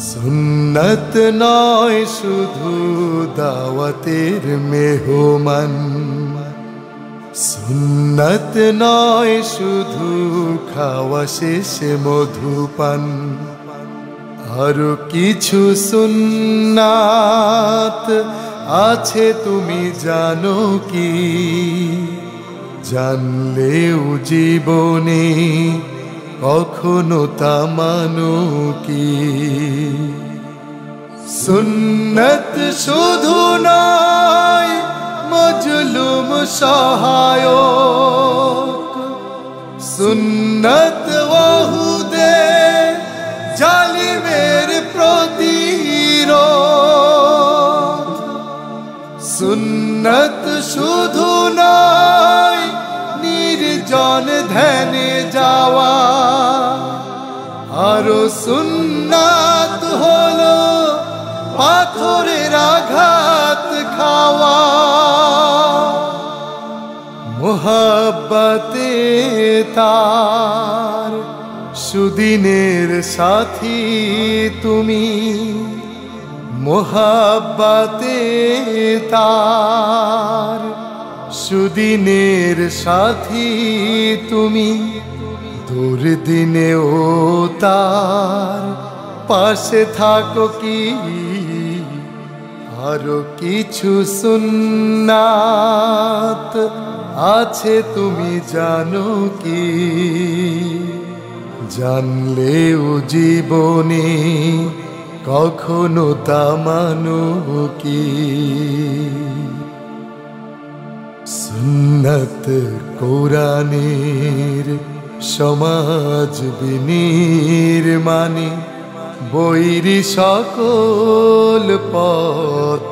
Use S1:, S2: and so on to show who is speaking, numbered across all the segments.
S1: সুন্নত নয় শুধু দাওয়াতের মেহমান, সুন্নত নয় শুধু খাওয়া শেষে মধুপান, আরো কিছু সুন্নাত আছে তুমি জানো কি? জানলেও জীবনে কখনো তা মানো কি? সুন্নত শুধু নয় মজলুম সহায়ক, সুন্নত ওহুদে জালিমের প্রতিরোধ, সুন্নত শুধু নয় নির্জন ধ্যানে যাওয়া, আরো সুন্নাত হলো পাথরের আঘাত খাওয়া। মোহাব্বতে তার সুদিনের সাথী তুমি, মোহাব্বতে তার সুদিনের সাথী তুমি, দুর্দিনেও তার পাশে থাকো কি? আরো কিছু সুন্নাত আছে তুমি জানো কি? জানলেও জীবনে কখনো তা মানো কি? সুন্নত কোরআনের সমাজ বিনির্মাণে বৈরী সকল পথ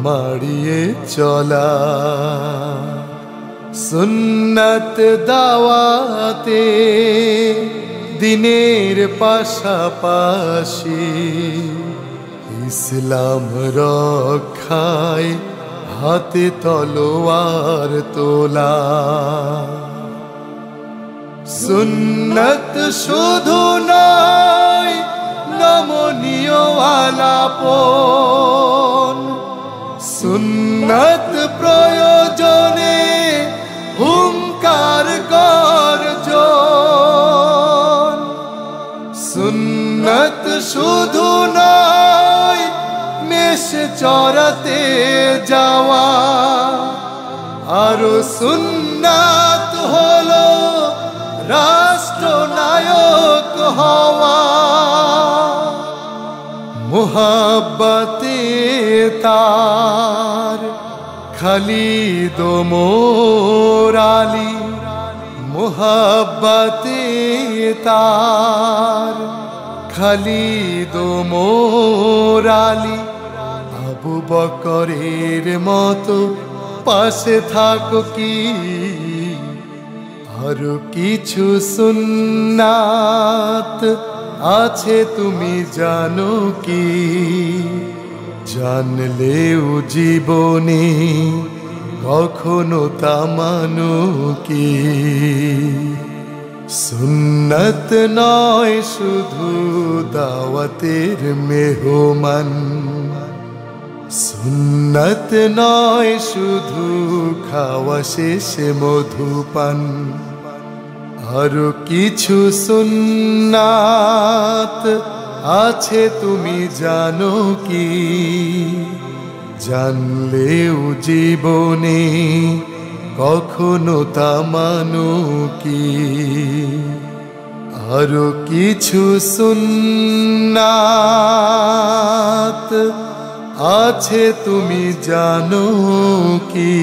S1: মাড়িয়ে চলা, সুন্নত দাওয়াতে দিনের পাশাপাশি ইসলাম রক্ষায় হাতে তলোয়ার তোলা। সুন্নত শুধু নয় নমনীয় আলাপন, সুন্নত প্রয়োজনে হুঙ্কার গর্জন, সুন্নত শুধু নয় মেষ চরাতে যাওয়া, আরো সুন্নাত হলো রাষ্ট্রনায়ক হওয়া। মোহাব্বতে তার খালিদ ওমর আলী, মোহাব্বতে তার খালিদ ওমর আলী, আবু বকরের মতো পাশে থাকো কি? আরো কিছু সুন্নাত আছে তুমি জানো কি? জানলেও জীবনে কখনো তা মানো কি? সুন্নত নয় শুধু দাওয়াতের মেহমান, সুন্নত নয় শুধু খাওয়া শেষে মধুপান, আরো কিছু সুন্নাত আছে তুমি জানো কি? জানলেও জীবনে কখনো তা মানো কি? আরো কিছু সুন্নাত আছে তুমি জানো কি?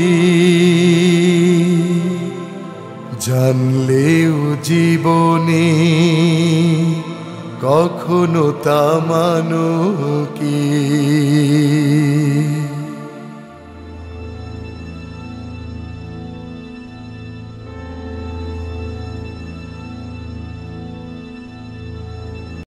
S1: জানলেও জীবনে কখনো তা মানো কি?